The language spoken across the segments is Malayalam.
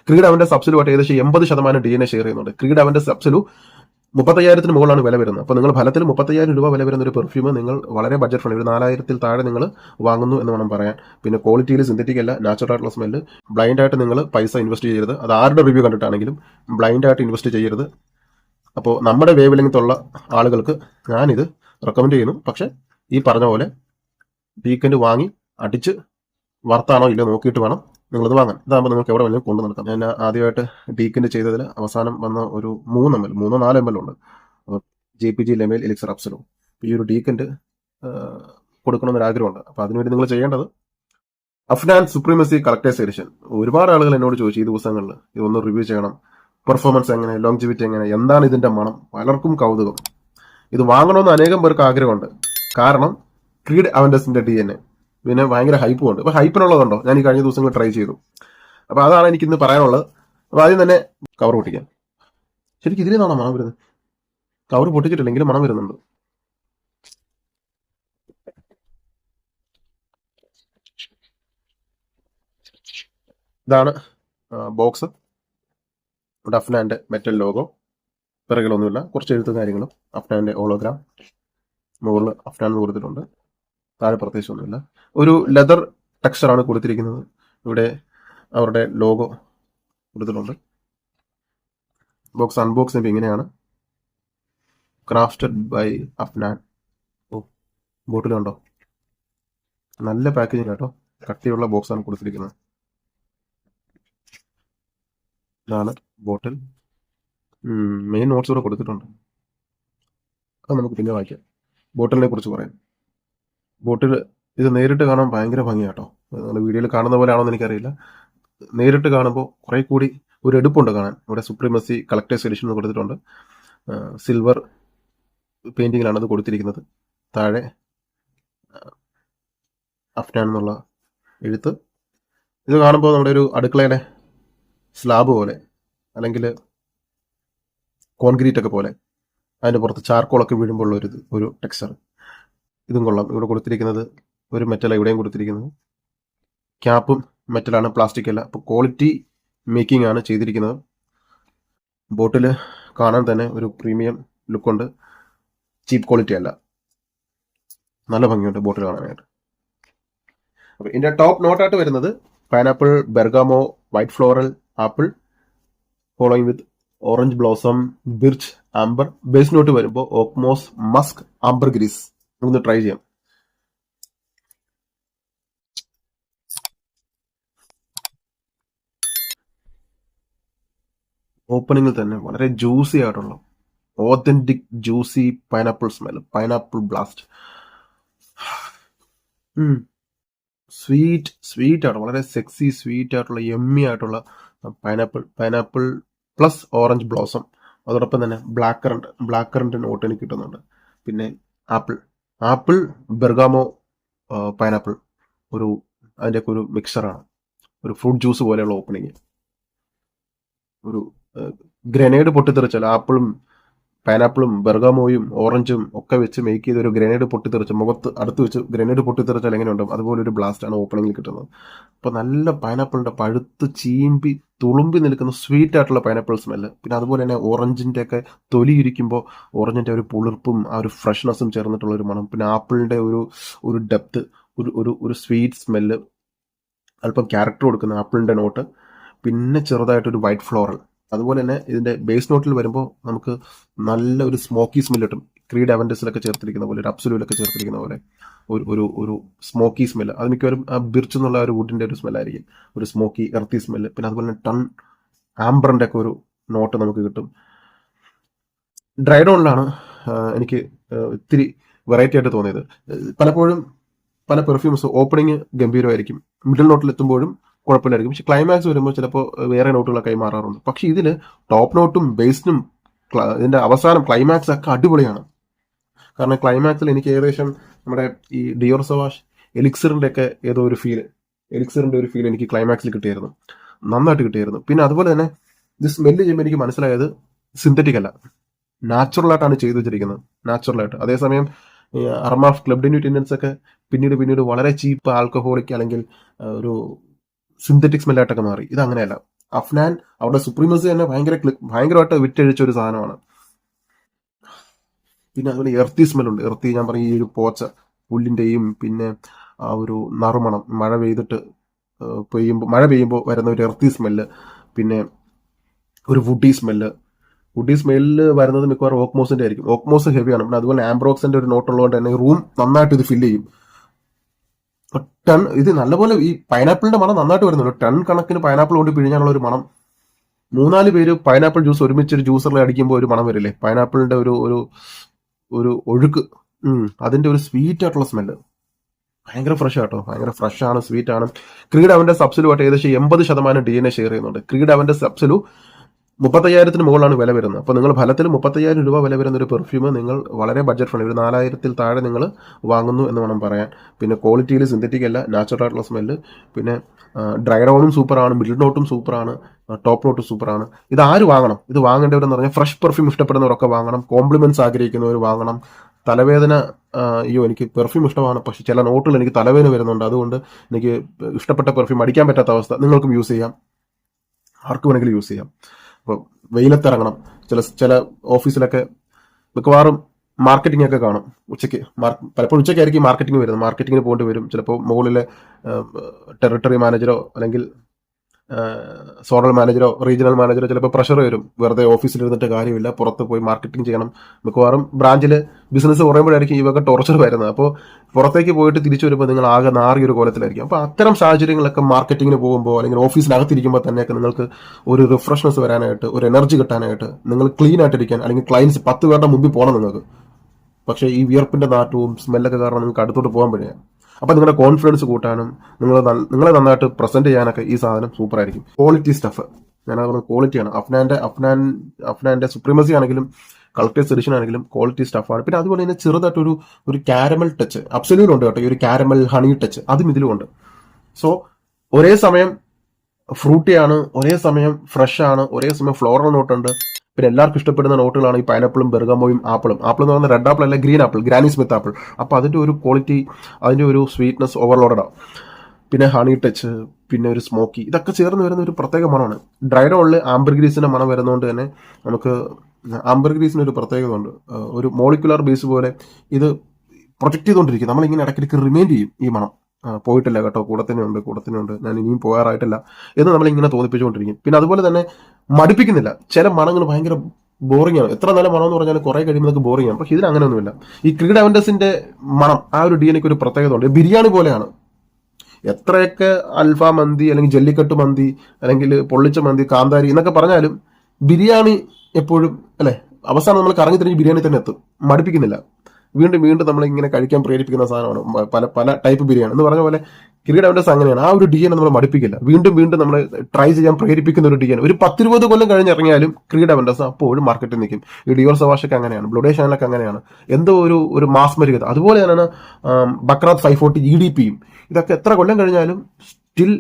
ക്രീഡ് അവന്റെ സബ്സിലുമായിട്ട് ഏകദേശം 80% DNA ഷെയർ ചെയ്യുന്നുണ്ട്. ക്രീഡ് അവന്റെ സബ്സിലു 35,000 മുകളിലാണ് വില വരുന്നത്. അപ്പോൾ നിങ്ങൾ ഫലത്തിൽ 35,000 രൂപ വില വരുന്ന ഒരു പെർഫ്യൂം നിങ്ങൾ വളരെ ബഡ്ജറ്റ് ഫ്രണ്ട്ലി, ഒരു 4,000 താഴെ നിങ്ങൾ വാങ്ങുന്നു എന്ന് വേണം പറയാൻ. പിന്നെ ക്വാളിറ്റിയിൽ സിന്തറ്റിക് അല്ല, നാച്ചുറൽ ആയിട്ടുള്ള സ്മെല്ല്. ബ്ലൈൻഡ് ആയിട്ട് നിങ്ങൾ പൈസ ഇൻവെസ്റ്റ് ചെയ്യരുത്. അത് ആരുടെ റിവ്യൂ കണ്ടിട്ടാണെങ്കിലും ബ്ലൈൻഡ് ആയിട്ട് ഇൻവെസ്റ്റ് ചെയ്യരുത്. അപ്പോൾ നമ്മുടെ വേവ് ലെങ്ത്തുള്ള ആളുകൾക്ക് ഞാനിത് റെക്കമെൻഡ് ചെയ്യുന്നു. പക്ഷെ ഈ പറഞ്ഞ പോലെ വീക്കെൻഡ് വാങ്ങി അടിച്ച് വർത്താണോ ഇല്ല നോക്കിയിട്ട് വേണം നിങ്ങളിത് വാങ്ങാൻ. ഇതാകുമ്പോൾ നിങ്ങൾക്ക് എവിടെ വേണമെങ്കിലും കൊണ്ടു നടക്കാം. ഞാൻ ആദ്യമായിട്ട് ഡീക്കിൻ്റെ ചെയ്തതിൽ അവസാനം വന്ന ഒരു 3-4 ml ഉണ്ട്. അപ്പോൾ JPG ലെമേൽ എലിക്സർ അപ്സലോ. ഈ ഒരു ഡീക്കിൻ്റെ കൊടുക്കണമെന്നൊരാഗ്രഹമുണ്ട്. അപ്പോൾ അതിനുവേണ്ടി നിങ്ങൾ ചെയ്യേണ്ടത് അഫ്നാൻ സുപ്രീമസി കളക്ടേഴ്സ് എഡിഷൻ. ഒരുപാട് ആളുകൾ എന്നോട് ചോദിച്ചു ഈ ദിവസങ്ങളിൽ ഇതൊന്ന് റിവ്യൂ ചെയ്യണം, പെർഫോമൻസ് എങ്ങനെ, ലോങ്ജിവിറ്റി എങ്ങനെ, എന്താണ് ഇതിൻ്റെ മണം. പലർക്കും കൗതുകം. ഇത് വാങ്ങണമെന്ന് അനേകം പേർക്ക് ആഗ്രഹമുണ്ട്. കാരണം ക്രീഡ് അവൻഡസിൻ്റെ DNA പിന്നെ ഭയങ്കര ഹൈപ്പും ഉണ്ട്. അപ്പോൾ ഹൈപ്പിനുള്ളതുണ്ടോ ഞാൻ ഈ കഴിഞ്ഞ ദിവസങ്ങൾ ട്രൈ ചെയ്തു. അപ്പോൾ അതാണ് എനിക്കിന്ന് പറയാനുള്ളത്. അപ്പോൾ ആദ്യം തന്നെ കവർ പൊട്ടിക്കാം. ശരിക്കും ഇതിൽ നിന്നാണോ മണം വരുന്നത്? കവർ പൊട്ടിച്ചിട്ടില്ലെങ്കിലും മണം വരുന്നുണ്ട്. ഇതാണ് ബോക്സ്. അഫ്നാന്റെ മെറ്റൽ ലോഗോ, പിറകിലൊന്നുമില്ല, കുറച്ച് എഴുത്തും കാര്യങ്ങളും. അഫ്നാന്റെ ഹോളോഗ്രാം മുകളിൽ അഫ്നാൻ കൊടുത്തിട്ടുണ്ട്. താഴെ പ്രത്യേകിച്ചൊന്നുമില്ല. ഒരു ലെതർ ടെക്സ്ചറാണ് കൊടുത്തിരിക്കുന്നത്. ഇവിടെ അവരുടെ ലോഗോ കൊടുത്തിട്ടുണ്ട്. ബോക്സ് അൺബോക്സ് ചെയ്യുമ്പോൾ ഇങ്ങനെയാണ്. Crafted by Afnan. ഓ, ബോട്ടിൽ കണ്ടോ, നല്ല പാക്കേജിങ് കേട്ടോ. കട്ടിയുള്ള ബോക്സാണ് കൊടുത്തിരിക്കുന്നത്. ഇതാണ് ബോട്ടിൽ. മെയിൻ നോട്ട്സ് കൂടെ കൊടുത്തിട്ടുണ്ട്. അത് നമുക്ക് പിന്നെ വായിക്കാം. ബോട്ടിലിനെ കുറിച്ച് പറയാം. ബോട്ടിൽ ഇത് നേരിട്ട് കാണാൻ ഭയങ്കര ഭംഗിയാട്ടോ. നിങ്ങൾ വീഡിയോയിൽ കാണുന്ന പോലെ ആണോ എന്ന് എനിക്കറിയില്ല. നേരിട്ട് കാണുമ്പോൾ കുറെ കൂടി ഒരു എടുപ്പുണ്ട് കാണാൻ. ഇവിടെ സുപ്രീമസി കളക്ടേഴ്സ് എഡിഷൻ എന്ന് കൊടുത്തിട്ടുണ്ട്. സിൽവർ പെയിന്റിങ്ങിലാണ് അത് കൊടുത്തിരിക്കുന്നത്. താഴെ അഫ്നാൻ എന്നുള്ള എഴുത്ത്. ഇത് കാണുമ്പോൾ നമ്മുടെ ഒരു അടുക്കളയുടെ സ്ലാബ് പോലെ അല്ലെങ്കിൽ കോൺക്രീറ്റ് ഒക്കെ പോലെ അതിൻ്റെ പുറത്ത് ചാർക്കോളൊക്കെ വീഴുമ്പോൾ ഉള്ള ഒരു ടെക്സ്ചർ. ഇതും കൊള്ളാം. ഇവിടെ കൊടുത്തിരിക്കുന്നത് ഒരു മെറ്റലാണ് ഇവിടെയും കൊടുത്തിരിക്കുന്നത്. ക്യാപ്പും മെറ്റലാണ്, പ്ലാസ്റ്റിക് അല്ല. അപ്പോൾ ക്വാളിറ്റി മേക്കിംഗ് ആണ് ചെയ്തിരിക്കുന്നത്. ബോട്ടിൽ കാണാൻ തന്നെ ഒരു പ്രീമിയം ലുക്കുണ്ട്. ചീപ്പ് ക്വാളിറ്റി അല്ല, നല്ല ഭംഗിയുണ്ട് ബോട്ടിൽ കാണാനായിട്ട്. അപ്പോൾ ഇതിൻ്റെ ടോപ്പ് നോട്ടായിട്ട് വരുന്നത് pineapple, bergamot, white floral, apple, following with orange blossom, birch, amber. Base note വരുമ്പോൾ ഓക്മോസ്, മസ്ക്, ആംബർ ഗ്രീസ്. നമുക്കൊന്ന് ട്രൈ ചെയ്യാം. ഓപ്പണിങ്ങിൽ തന്നെ വളരെ ജ്യൂസി ആയിട്ടുള്ള authentic juicy pineapple smell, pineapple blast. Sweet ആയിട്ടുള്ള, വളരെ സെക്സി സ്വീറ്റ് ആയിട്ടുള്ള, എമ്മി ആയിട്ടുള്ള പൈനാപ്പിൾ പ്ലസ് ഓറഞ്ച് ബ്ലോസം. അതോടൊപ്പം തന്നെ ബ്ലാക്ക് കറന്റ് നോട്ട് എനിക്ക് കിട്ടുന്നുണ്ട്. പിന്നെ ആപ്പിൾ, ബെർഗാമോ, പൈനാപ്പിൾ, അതിൻ്റെയൊക്കെ ഒരു മിക്സറാണ്. ഒരു ഫ്രൂട്ട് ജ്യൂസ് പോലെയുള്ള ഓപ്പണിങ്. ഒരു ഗ്രനേഡ് പൊട്ടിത്തെറിച്ചാൽ ആപ്പിളും പൈനാപ്പിളും ബെർഗാമോയും ഓറഞ്ചും ഒക്കെ വെച്ച് മേക്ക് ചെയ്ത് ഒരു ഗ്രനേഡ് പൊട്ടിത്തെറിച്ച് മുഖത്ത് അടുത്ത് വെച്ച് ഗ്രനേഡ് പൊട്ടിത്തെറിച്ചാൽ എങ്ങനെയുണ്ടാവും അതുപോലെ ഒരു ബ്ലാസ്റ്റ് ആണ് ഓപ്പണിങ്ങിൽ കിട്ടുന്നത്. അപ്പോൾ നല്ല പൈനാപ്പിളിൻ്റെ പഴുത്ത് ചീമ്പി തുളുമ്പി നിൽക്കുന്ന സ്വീറ്റ് ആയിട്ടുള്ള പൈനാപ്പിൾ സ്മെല്ല്. പിന്നെ അതുപോലെ തന്നെ ഓറഞ്ചിൻ്റെ ഒക്കെ തൊലി ഇരിക്കുമ്പോൾ ഓറഞ്ചിൻ്റെ ഒരു പുളിർപ്പും ആ ഒരു ഫ്രഷ്നെസ്സും ചേർന്നിട്ടുള്ള ഒരു മണം. പിന്നെ ആപ്പിളിൻ്റെ ഒരു ഡെപ്ത്, ഒരു സ്വീറ്റ് സ്മെല്ല്, അല്പം ക്യാരക്ടർ കൊടുക്കുന്ന ആപ്പിളിൻ്റെ നോട്ട്. പിന്നെ ചെറുതായിട്ടൊരു വൈറ്റ് ഫ്ലോറൽ. അതുപോലെ തന്നെ ഇതിൻ്റെ ബേസ് നോട്ടിൽ വരുമ്പോൾ നമുക്ക് നല്ല ഒരു സ്മോക്കി സ്മെല്ല് കിട്ടും. ക്രീഡ് അവൻഡസിലൊക്കെ ചേർത്തിരിക്കുന്ന പോലെ, ഒരു അപ്സലൂലൊക്കെ ചേർത്തിരിക്കുന്ന പോലെ ഒരു സ്മോക്കി സ്മെല്ല്. അത് മിക്കവാറും ആ ബിർച്ച് എന്നുള്ള ഒരു വുഡിൻ്റെ ഒരു സ്മെല്ലായിരിക്കും. ഒരു സ്മോക്കി എർത്തി സ്മെല്ല്. പിന്നെ അതുപോലെ തന്നെ ആംബറിൻ്റെ ഒക്കെ ഒരു നോട്ട് നമുക്ക് കിട്ടും. ഡ്രൈ ഡോണിലാണ് എനിക്ക് ഇത്തിരി വെറൈറ്റി ആയിട്ട് തോന്നിയത്. പലപ്പോഴും പല പെർഫ്യൂംസ് ഓപ്പണിങ് ഗംഭീരമായിരിക്കും, മിഡിൽ നോട്ടിലെത്തുമ്പോഴും കുഴപ്പമില്ലായിരിക്കും. പക്ഷെ ക്ലൈമാക്സ് വരുമ്പോൾ ചിലപ്പോൾ വേറെ നോട്ടുകളൊക്കെ മാറാറുണ്ട്. പക്ഷെ ഇതിൽ ടോപ്പ് നോട്ടും ബേസിനും ഇതിൻ്റെ അവസാനം ക്ലൈമാക്സ് ഒക്കെ അടിപൊളിയാണ്. കാരണം ക്ലൈമാക്സിൽ എനിക്ക് ഏകദേശം നമ്മുടെ ഈ ഡിയോർ സവാഷ് എലിക്സറിൻ്റെ ഒക്കെ ഒരു ഫീൽ എനിക്ക് ക്ലൈമാക്സിൽ കിട്ടിയായിരുന്നു, നന്നായിട്ട് കിട്ടിയായിരുന്നു. പിന്നെ അതുപോലെ തന്നെ ഇത് സ്മെല്ല് ചെയ്യുമ്പോൾ എനിക്ക് മനസ്സിലായത് സിന്തറ്റിക് അല്ല, നാച്ചുറലായിട്ടാണ് ചെയ്തു വെച്ചിരിക്കുന്നത്, നാച്ചുറലായിട്ട്. അതേസമയം അർമാഫ് ക്ലബ് ഡെന്യൂട്ട് ഇന്ത്യൻസ് ഒക്കെ പിന്നീട് വളരെ ചീപ്പ് ആൽക്കഹോളിക് അല്ലെങ്കിൽ ഒരു സിന്തറ്റിക് സ്മെല്ലായിട്ടൊക്കെ മാറി. ഇത് അങ്ങനെയല്ല, അഫ്നാൻ അവരുടെ സുപ്രീമസി തന്നെ ഭയങ്കരമായിട്ട് വിറ്റഴിച്ച ഒരു സാധനമാണ്. പിന്നെ അതുപോലെ എർത്തി സ്മെല്ലുണ്ട്. എർത്തി ഞാൻ പറഞ്ഞ ഈ ഒരു പോച്ച പുല്ലിന്റെയും പിന്നെ ആ ഒരു നറുമണം മഴ പെയ്യുമ്പോൾ വരുന്ന ഒരു എർത്തി സ്മെല്ല്, പിന്നെ ഒരു വുഡി സ്മെല്ല് വരുന്നത് മിക്കവാറും ഓക്മോസിന്റെ ആയിരിക്കും. ഓക്മോസ് ഹെവിയാണ്. പിന്നെ അതുപോലെ ആംബ്രോക്സിന്റെ ഒരു നോട്ട് ഉള്ളതുകൊണ്ട് തന്നെ റൂം നന്നായിട്ട് ഇത് ഫില്ല് ചെയ്യും. ടൺ ഇത് നല്ലപോലെ ഈ പൈനാപ്പിളിന്റെ മണം നന്നായിട്ട് വരുന്നുണ്ട്. ടൺ കണക്കിന് പൈനാപ്പിൾ കൊണ്ട് പിഴിഞ്ഞാലുള്ള ഒരു മണം. 3-4 പേര് പൈനാപ്പിൾ ജ്യൂസ് ഒരുമിച്ചൊരു ജ്യൂസറിൽ അടിക്കുമ്പോൾ ഒരു മണം വരില്ലേ, പൈനാപ്പിളിന്റെ ഒരു ഒരു ഒരു ഒഴുക്ക്. അതിന്റെ ഒരു സ്വീറ്റ് ആയിട്ടുള്ള സ്മെല്ല് ഭയങ്കര ഫ്രഷ് ആട്ടോ, ഭയങ്കര ഫ്രഷ് ആണ്, സ്വീറ്റ് ആണ്. ക്രീഡ് അവന്റെ സബ്സിലുമായിട്ട് ഏകദേശം 80% DNA ഷെയർ ചെയ്യുന്നുണ്ട്. ക്രീഡ് അവന്റെ സബ്സിലു 35,000 മുകളിലാണ് വില വരുന്നത്. അപ്പോൾ നിങ്ങൾ ഫലത്തിൽ 35,000 രൂപ വില വരുന്ന ഒരു പെർഫ്യൂം നിങ്ങൾ വളരെ ബഡ്ജറ്റ് ഫ്രണ്ട്ലി, ഒരു 4,000 താഴെ നിങ്ങൾ വാങ്ങുന്നു എന്ന് വേണം പറയാൻ. പിന്നെ ക്വാളിറ്റിയിൽ സിന്തറ്റിക് അല്ല, നാച്ചുറൽ ആയിട്ടുള്ള സ്മെല്ല്. പിന്നെ ഡ്രൈ ഡൗണും സൂപ്പറാണ്, മിഡിൽ നോട്ടും സൂപ്പറാണ്, ടോപ്പ് നോട്ടും സൂപ്പറാണ്. ഇത് ആര് വാങ്ങണം? ഇത് വാങ്ങേണ്ടവരെന്ന് പറഞ്ഞാൽ ഫ്രഷ് പെർഫ്യൂം ഇഷ്ടപ്പെടുന്നവരൊക്കെ വാങ്ങണം, കോംപ്ലിമെന്റ്സ് ആഗ്രഹിക്കുന്നവർ വാങ്ങണം. തലവേദന, അയ്യോ എനിക്ക് പെർഫ്യൂം ഇഷ്ടമാണ് പക്ഷെ ചില നോട്ടുകൾ എനിക്ക് തലവേദന വരുന്നുണ്ട്, അതുകൊണ്ട് എനിക്ക് ഇഷ്ടപ്പെട്ട പെർഫ്യൂം അടിക്കാൻ പറ്റാത്ത അവസ്ഥ, നിങ്ങൾക്കും യൂസ് ചെയ്യാം, ആർക്ക് വേണമെങ്കിലും യൂസ് ചെയ്യാം. അപ്പോൾ വെയിലത്തിറങ്ങണം, ചില ഓഫീസിലൊക്കെ മിക്കവാറും മാർക്കറ്റിംഗ് ഒക്കെ കാണും ഉച്ചയ്ക്ക്. പലപ്പോഴും ഉച്ചയ്ക്കായിരിക്കും മാർക്കറ്റിംഗ് വരുന്നത്. മാർക്കറ്റിങ്ങിന് പോകേണ്ടി വരും. ചിലപ്പോൾ മുകളിലെ ടെറിട്ടറി മാനേജറോ അല്ലെങ്കിൽ സോണൽ മാനേജറോ റീജിയണൽ മാനേജറോ ചിലപ്പോൾ പ്രഷർ വരും, വെറുതെ ഓഫീസിൽ ഇരുന്നിട്ട് കാര്യമില്ല, പുറത്ത് പോയി മാർക്കറ്റിംഗ് ചെയ്യണം. മിക്കവാറും ബ്രാഞ്ചിൽ ബിസിനസ് കുറയുമ്പോഴായിരിക്കും ഈ വക ടോർച്ചർ വരുന്നത്. അപ്പോൾ പുറത്തേക്ക് പോയിട്ട് തിരിച്ചു വരുമ്പോൾ നിങ്ങൾ ആകെ നാറിയൊരു കോലത്തിലായിരിക്കും. അപ്പോൾ അത്തരം സാഹചര്യങ്ങളൊക്കെ മാർക്കറ്റിങ്ങിന് പോകുമ്പോൾ അല്ലെങ്കിൽ ഓഫീസിനകത്തിരിക്കുമ്പോൾ തന്നെയൊക്കെ നിങ്ങൾക്ക് ഒരു റിഫ്രഷ്നെസ് വരാനായിട്ട്, ഒരു എനർജി കിട്ടാനായിട്ട്, നിങ്ങൾ ക്ലീൻ ആയിട്ടിരിക്കാൻ, അല്ലെങ്കിൽ ക്ലയൻസ് 10 പേരുടെ മുമ്പിൽ പോകണം നിങ്ങൾക്ക്. പക്ഷേ ഈ വിയർപ്പിന്റെ നാറ്റവും സ്മെല്ലൊക്കെ കാരണം നിങ്ങൾക്ക് അടുത്തോട്ട് പോകാൻ പറ്റില്ല. അപ്പം നിങ്ങളുടെ കോൺഫിഡൻസ് കൂട്ടാനും നിങ്ങളെ നന്നായിട്ട് പ്രസന്റ് ചെയ്യാനൊക്കെ ഈ സാധനം സൂപ്പർ ആയിരിക്കും. ക്വാളിറ്റി സ്റ്റഫ്, ഞാൻ പറഞ്ഞത് ക്വാളിറ്റിയാണ്. അഫ്നാന്റെ സുപ്രീമസി ആണെങ്കിലും കളക്ടേഴ്സ് എഡിഷൻ ആണെങ്കിലും ക്വാളിറ്റി സ്റ്റഫാണ്. പിന്നെ അതുപോലെ തന്നെ ചെറുതായിട്ടൊരു ഒരു കാരമൽ ടച്ച് അബ്സല്യൂട്ടുണ്ട് കേട്ടോ, ഈ ഒരു കാരമൽ ഹണി ടച്ച് അതും ഇതിലുമുണ്ട്. സോ ഒരേ സമയം ഫ്രൂട്ടിയാണ്, ഒരേ സമയം ഫ്രഷ് ആണ്, ഒരേ സമയം ഫ്ലോറൽ നോട്ടുണ്ട്. പിന്നെ എല്ലാവർക്കും ഇഷ്ടപ്പെടുന്ന നോട്ടുകളാണ് ഈ പൈനാപ്പിളും ബെർഗമോയും ആപ്പിളും. ആപ്പിൾ എന്ന് പറയുന്നത് റെഡ് ആപ്പിൾ അല്ല, green apple, granny Smith apple. അപ്പോൾ അതിന്റെ ഒരു ക്വാളിറ്റി, അതിന്റെ ഒരു സ്വീറ്റ്നെസ് ഓവർലോഡഡാണ്. പിന്നെ ഹണി ടച്ച്, പിന്നെ ഒരു സ്മോക്കി, ഇതൊക്കെ ചേർന്ന് വരുന്ന ഒരു പ്രത്യേക മണമാണ്. ഡ്രൈഡോളിൽ ആംബർഗ്രീസിന്റെ മണം വരുന്നതുകൊണ്ട് തന്നെ നമുക്ക് ആംബർഗ്രീസിന് ഒരു പ്രത്യേകത ഉണ്ട്. ഒരു മോളിക്കുലർ ബേസ് പോലെ ഇത് പ്രൊജക്ട് ചെയ്തുകൊണ്ടിരിക്കും. നമ്മളിങ്ങനെ ഇടയ്ക്കിടയ്ക്ക് റിമൈൻഡ് ചെയ്യും ഈ മണം. പോയിട്ടില്ല കേട്ടോ, കൂടെ തന്നെയുണ്ട്, ഞാൻ ഇനിയും പോകാറായിട്ടില്ല എന്ന് നമ്മളിങ്ങനെ തോന്നിപ്പിച്ചുകൊണ്ടിരിക്കും. പിന്നെ അതുപോലെ തന്നെ മടുപ്പിക്കുന്നില്ല. ചില മണങ്ങൾ ഭയങ്കര ബോറിംഗ് ആണ്. എത്ര നല്ല മണം എന്ന് പറഞ്ഞാൽ കുറെ കഴിയുമ്പോൾ നമുക്ക് ബോറിംഗ് ആണ്. പക്ഷെ ഇതിന് അങ്ങനെയൊന്നുമില്ല. ഈ ക്രീഡ് അവന്റസിന്റെ മണം, ആ ഒരു DNA ഒരു പ്രത്യേകത ഉണ്ട്. ബിരിയാണി പോലെയാണ്. എത്രയൊക്കെ അൽഫാ മന്തി അല്ലെങ്കിൽ ജല്ലിക്കട്ട് മന്തി അല്ലെങ്കിൽ പൊള്ളിച്ച മന്തി, കാന്താരി എന്നൊക്കെ പറഞ്ഞാലും ബിരിയാണി എപ്പോഴും അല്ലെ അവസാനം നമ്മൾ കറങ്ങി തിരിഞ്ഞ് ബിരിയാണി തന്നെ എത്തും. മടുപ്പിക്കുന്നില്ല. വീണ്ടും നമ്മളിങ്ങനെ കഴിക്കാൻ പ്രേരിപ്പിക്കുന്ന സാധനമാണ് പല ടൈപ്പ് ബിരിയാണി എന്ന് പറഞ്ഞ പോലെ. ക്രീഡ് അവന്റസ് അങ്ങനെയാണ്. ആ ഒരു DNA നമ്മൾ മടുപ്പിക്കില്ല. വീണ്ടും നമ്മൾ ട്രൈ ചെയ്യാൻ പ്രേരിപ്പിക്കുന്ന ഒരു DNA. ഒരു 10-20 കൊല്ലം കഴിഞ്ഞിറങ്ങിയാലും ക്രീഡ് അവന്റസ് അപ്പോഴും മാർക്കറ്റിൽ നിൽക്കും. ഈ ഡിയോർ സവാഷൊക്കെ അങ്ങനെയാണ്, ബ്ലൂഡേ ഷാനലൊക്കെ അങ്ങനെയാണ്. എന്തോ ഒരു മാസ്മരികത. അതുപോലെ തന്നെയാണ് ബക്രാത്ത് 540 EDPയും. ഇതൊക്കെ എത്ര കൊല്ലം കഴിഞ്ഞാലും സ്റ്റിൽ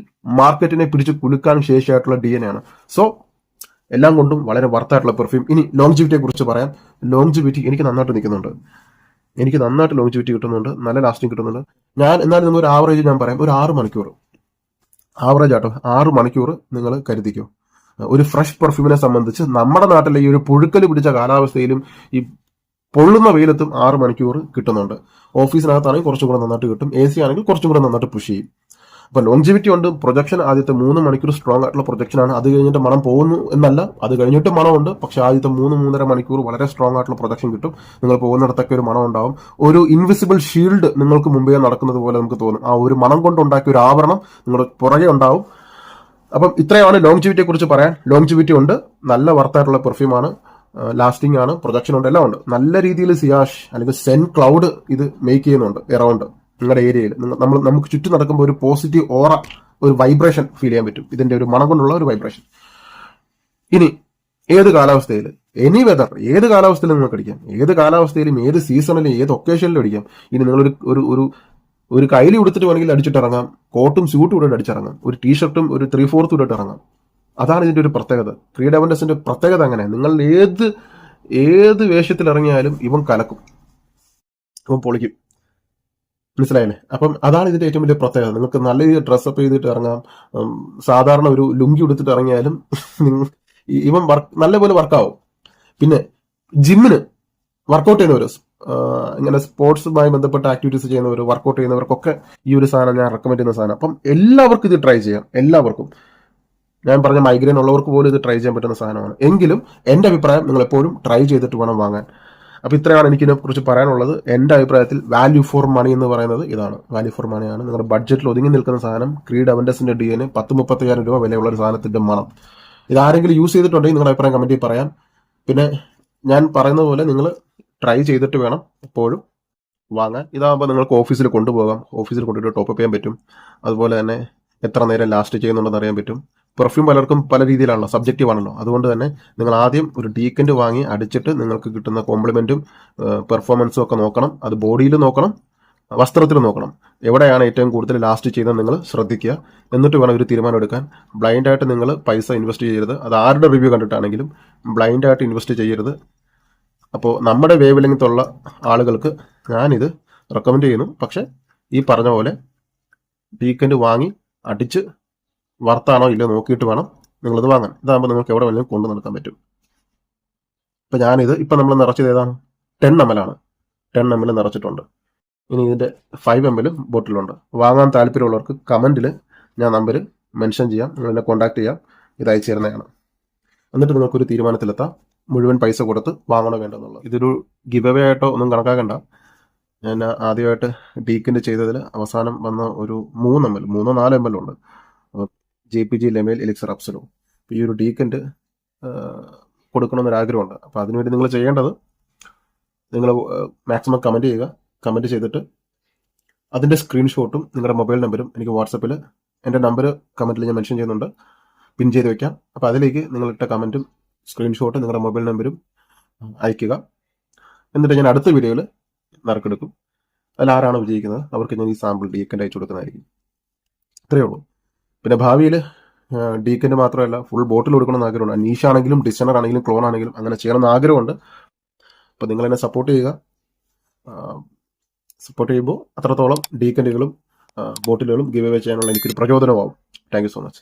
മാർക്കറ്റിനെ പിടിച്ച് കുലുക്കാനും ശേഷിയായിട്ടുള്ള DNA ആണ്. സോ എല്ലാം കൊണ്ടും വളരെ വർത്തായിട്ടുള്ള പെർഫ്യൂം. ഇനി ലോങ്ജിവിറ്റിയെ കുറിച്ച് പറയാം. ലോങ്ജിവിറ്റി എനിക്ക് നന്നായിട്ട് നിൽക്കുന്നുണ്ട്. എനിക്ക് നന്നായിട്ട് ലോങ്ജിവിറ്റി കിട്ടുന്നുണ്ട്, നല്ല ലാസ്റ്റിംഗ് കിട്ടുന്നുണ്ട്. ഞാൻ എന്നാലും നിങ്ങൾ ഒരു ആവറേജ് ഞാൻ പറയാം, ഒരു 6 മണിക്കൂർ ആവറേജ് ആട്ടോ, 6 മണിക്കൂർ നിങ്ങൾ കരുതിക്കോ. ഒരു ഫ്രഷ് പെർഫ്യൂമിനെ സംബന്ധിച്ച് നമ്മുടെ നാട്ടിലെ ഈ ഒരു പുഴുക്കൽ പിടിച്ച കാലാവസ്ഥയിലും ഈ പൊള്ളുന്ന വെയിലത്തും 6 മണിക്കൂർ കിട്ടുന്നുണ്ട്. ഓഫീസിനകത്താണെങ്കിൽ കുറച്ചും കൂടെ നന്നായിട്ട് കിട്ടും, AC ആണെങ്കിൽ കുറച്ചും കൂടെ നന്നായിട്ട് പുഷ് ചെയ്യും. അപ്പൊ ലോങ്ജിവിറ്റി ഉണ്ട്. പ്രൊജക്ഷൻ ആദ്യത്തെ 3 മണിക്കൂർ സ്ട്രോങ് ആയിട്ടുള്ള പ്രൊജക്ഷനാണ്. അത് കഴിഞ്ഞിട്ട് മണം പോകുന്നു എന്നല്ല, അത് കഴിഞ്ഞിട്ട് മണമുണ്ട്. പക്ഷെ ആദ്യത്തെ 3-3.5 മണിക്കൂർ വളരെ സ്ട്രോങ് ആയിട്ടുള്ള പ്രൊജക്ഷൻ കിട്ടും. നിങ്ങൾ പോകുന്നിടത്തൊക്കെ ഒരു മണം ഉണ്ടാവും. ഒരു ഇൻവിസിബിൾ ഷീൽഡ് നിങ്ങൾക്ക് മുമ്പേ നടക്കുന്നത് പോലെ നമുക്ക് തോന്നും. ആ ഒരു മണം കൊണ്ട് ഉണ്ടാക്കിയ ഒരു ആവരണം നിങ്ങളുടെ പുറകെ ഉണ്ടാവും. അപ്പം ഇത്രയാണ് ലോങ്ജിവിറ്റിയെ കുറിച്ച് പറയാൻ. ലോങ്ജിവിറ്റി ഉണ്ട്, നല്ല വർത്തായിട്ടുള്ള പെർഫ്യൂമാണ്, ലാസ്റ്റിംഗ് ആണ്, പ്രൊജക്ഷൻ ഉണ്ട്, എല്ലാം ഉണ്ട്. നല്ല രീതിയിൽ സിയാഷ് അല്ലെങ്കിൽ സെൻ ക്ലൗഡ് ഇത് മേക്ക് ചെയ്യുന്നുണ്ട് എറൗണ്ട് നിങ്ങളുടെ ഏരിയയിൽ. നമുക്ക് ചുറ്റും നടക്കുമ്പോൾ ഒരു പോസിറ്റീവ് ഓറ, ഒരു വൈബ്രേഷൻ ഫീൽ ചെയ്യാൻ പറ്റും. ഇതിന്റെ ഒരു മണം കൊണ്ടുള്ള ഒരു വൈബ്രേഷൻ. ഇനി ഏത് കാലാവസ്ഥയിൽ, എനി വെതർ, ഏത് കാലാവസ്ഥയിലും നിങ്ങൾക്ക് അടിക്കാം. ഏത് കാലാവസ്ഥയിലും, ഏത് സീസണിലും, ഏത് ഒക്കേഷനിലും അടിക്കാം. ഇനി നിങ്ങളൊരു ഒരു ഒരു കൈലി ഉടുത്തിട്ട് വേണമെങ്കിൽ അടിച്ചിട്ടിറങ്ങാം, കോട്ടും സ്യൂട്ടും ഇട്ടിട്ട് അടിച്ചിറങ്ങാം, ഒരു ടീഷർട്ടും ഒരു 3/4 ഇട്ടിട്ട് ഇറങ്ങാം. അതാണ് ഇതിന്റെ ഒരു പ്രത്യേകത. ക്രീഡ് അവന്റസിന്റെ പ്രത്യേകത അങ്ങനെ. നിങ്ങൾ ഏത് വേഷത്തിൽ ഇറങ്ങിയാലും ഇവൻ കലക്കും, ഇവൻ പൊളിക്കും. മനസ്സിലായില്ലേ? അപ്പം അതാണ് ഇതിന്റെ ഏറ്റവും വലിയ പ്രത്യേകത. നിങ്ങൾക്ക് നല്ല രീതിയിൽ ഡ്രസ്സപ്പ് ചെയ്തിട്ട് ഇറങ്ങാം. സാധാരണ ഒരു ലുങ്കി ഉടുത്തിട്ട് ഇറങ്ങിയാലും ഇവൻ നല്ലപോലെ വർക്കാവും. പിന്നെ ജിമ്മിന് വർക്കൗട്ട് ചെയ്യുന്നവർ, ഇങ്ങനെ സ്പോർട്സുമായി ബന്ധപ്പെട്ട ആക്ടിവിറ്റീസ് ചെയ്യുന്നവർ, വർക്കൗട്ട് ചെയ്യുന്നവർക്കൊക്കെ ഈ ഒരു സാധനം ഞാൻ റെക്കമെൻഡ് ചെയ്യുന്ന സാധനം. അപ്പം എല്ലാവർക്കും ഇത് ട്രൈ ചെയ്യാം. എല്ലാവർക്കും, ഞാൻ പറഞ്ഞ മൈഗ്രെയിൻ ഉള്ളവർക്ക് പോലും ഇത് ട്രൈ ചെയ്യാൻ പറ്റുന്ന സാധനമാണ്. എങ്കിലും എൻ്റെ അഭിപ്രായം നിങ്ങൾ എപ്പോഴും ട്രൈ ചെയ്തിട്ട് വേണം വാങ്ങാൻ. അപ്പോൾ ഇത്രയാണ് എനിക്കിതിനെ കുറിച്ച് പറയാനുള്ളത്. എൻ്റെ അഭിപ്രായത്തിൽ വാല്യൂ ഫോർ മണി എന്ന് പറയുന്നത് ഇതാണ്. വാല്യൂ ഫോർ മണിയാണ്. നിങ്ങളുടെ ബഡ്ജറ്റിൽ ഒതുങ്ങി നിൽക്കുന്ന സാധനം. ക്രീഡ് അവൻഡസിന്റെ DNA 10-35,000 രൂപ വിലയുള്ള ഒരു സാധനത്തിന്റെ മണം. ഇതാരെങ്കിലും യൂസ് ചെയ്തിട്ടുണ്ടെങ്കിൽ നിങ്ങളുടെ അഭിപ്രായം കമന്റിൽ പറയാം. പിന്നെ ഞാൻ പറയുന്ന പോലെ നിങ്ങൾ ട്രൈ ചെയ്തിട്ട് വേണം എപ്പോഴും വാങ്ങാൻ. ഇതാകുമ്പോൾ നിങ്ങൾക്ക് ഓഫീസിൽ കൊണ്ടുപോകാം. ഓഫീസിൽ കൊണ്ടുപോയിട്ട് ടോപ്പ് ചെയ്യാൻ പറ്റും. അതുപോലെ തന്നെ എത്ര നേരം ലാസ്റ്റ് ചെയ്യുന്നുണ്ടെന്ന് അറിയാൻ പറ്റും. പെർഫ്യൂം പലർക്കും പല രീതിയിലാണല്ലോ, സബ്ജക്റ്റീവ് ആണല്ലോ. അതുകൊണ്ട് തന്നെ നിങ്ങൾ ആദ്യം ഒരു ഡീക്കൻറ്റ് വാങ്ങി അടിച്ചിട്ട് നിങ്ങൾക്ക് കിട്ടുന്ന കോംപ്ലിമെന്റും പെർഫോമൻസും ഒക്കെ നോക്കണം. അത് ബോഡിയിൽ നോക്കണം, വസ്ത്രത്തിൽ നോക്കണം. എവിടെയാണ് ഏറ്റവും കൂടുതൽ ലാസ്റ്റ് ചെയ്തത് നിങ്ങൾ ശ്രദ്ധിക്കുക. എന്നിട്ട് വേണം ഒരു തീരുമാനം എടുക്കാൻ. ബ്ലൈൻഡായിട്ട് നിങ്ങൾ പൈസ ഇൻവെസ്റ്റ് ചെയ്യരുത്. അത് ആരുടെ റിവ്യൂ കണ്ടിട്ടാണെങ്കിലും ബ്ലൈൻഡായിട്ട് ഇൻവെസ്റ്റ് ചെയ്യരുത്. അപ്പോൾ നമ്മുടെ വേവ് ലെങ്ത്തുള്ള ആളുകൾക്ക് ഞാനിത് റെക്കമെൻഡ് ചെയ്യുന്നു. പക്ഷെ ഈ പറഞ്ഞ പോലെ ഡീക്കൻറ്റ് വാങ്ങി അടിച്ച് വർത്താണോ ഇല്ലയോ നോക്കിയിട്ട് വേണം നിങ്ങളിത് വാങ്ങാൻ. ഇതാകുമ്പോൾ നിങ്ങൾക്ക് എവിടെ വേണമെങ്കിലും കൊണ്ടു നടക്കാൻ പറ്റും. ഇപ്പം ഞാനിത് ഇപ്പം നമ്മൾ നിറച്ചത് ഏതാണ്? 10 ml ആണ്. 10 ml നിറച്ചിട്ടുണ്ട്. ഇനി ഇതിൻ്റെ 5 ml ബോട്ടിലുണ്ട്. വാങ്ങാൻ താല്പര്യമുള്ളവർക്ക് കമൻറ്റിൽ ഞാൻ നമ്പർ മെൻഷൻ ചെയ്യാം. നിങ്ങൾ എന്നെ കോൺടാക്ട് ചെയ്യാം. ഇത് അയച്ചു തരുന്നതാണ്. എന്നിട്ട് നിങ്ങൾക്കൊരു തീരുമാനത്തിലെത്താം മുഴുവൻ പൈസ കൊടുത്ത് വാങ്ങണോ വേണ്ടെന്നുള്ളത്. ഇതൊരു ഗിവ് അവേ ആയിട്ടോ ഒന്നും കണക്കാക്കണ്ട. ഞാൻ ആദ്യമായിട്ട് ഡീക്കിൻ്റെ ചെയ്തതിൽ അവസാനം വന്ന ഒരു 3 ml 3-4 ml ഉണ്ട്. JPG Le Male Elixir Absolu. ഈ ഒരു ഡീക്കൻറ്റ് കൊടുക്കണമെന്നൊരാഗ്രഹമുണ്ട്. അപ്പോൾ അതിനുവേണ്ടി നിങ്ങൾ ചെയ്യേണ്ടത്, നിങ്ങൾ മാക്സിമം കമൻറ്റ് ചെയ്യുക. കമൻറ്റ് ചെയ്തിട്ട് അതിൻ്റെ സ്ക്രീൻഷോട്ടും നിങ്ങളുടെ മൊബൈൽ നമ്പരും എനിക്ക് വാട്സപ്പിൽ, എൻ്റെ നമ്പർ കമൻറ്റിൽ ഞാൻ മെൻഷൻ ചെയ്യുന്നുണ്ട്, പിൻ ചെയ്ത് വെക്കാം. അപ്പോൾ അതിലേക്ക് നിങ്ങളിട്ട കമൻറ്റും സ്ക്രീൻഷോട്ടും നിങ്ങളുടെ മൊബൈൽ നമ്പരും അയയ്ക്കുക. എന്നിട്ട് ഞാൻ അടുത്ത വീഡിയോയിൽ നറുക്കെടുക്കും. അതിലാരാണ് വിജയിക്കുന്നത് അവർക്ക് ഞാൻ ഈ സാമ്പിൾ ഡീക്കൻറ്റ് അയച്ചു കൊടുക്കുന്നതായിരിക്കും. ഇത്രയേ ഉള്ളൂ. പിന്നെ ഭാവിയിൽ ഡീക്കൻറ്റ് മാത്രമല്ല ഫുൾ ബോട്ടിൽ കൊടുക്കണമെന്ന് ആഗ്രഹമുണ്ട്. നീഷാണെങ്കിലും ഡിസൈനർ ആണെങ്കിലും ക്ലോൺ ആണെങ്കിലും അങ്ങനെ ചെയ്യണമെന്ന് ആഗ്രഹമുണ്ട്. അപ്പോൾ നിങ്ങൾ എന്നെ സപ്പോർട്ട് ചെയ്യുക. സപ്പോർട്ട് ചെയ്യുമ്പോൾ അത്രത്തോളം ഡീക്കൻറ്റുകളും ബോട്ടിലുകളും ഗിവ് അവേ ചെയ്യാനുള്ള എനിക്കൊരു പ്രചോദനമാവും. Thank you so much.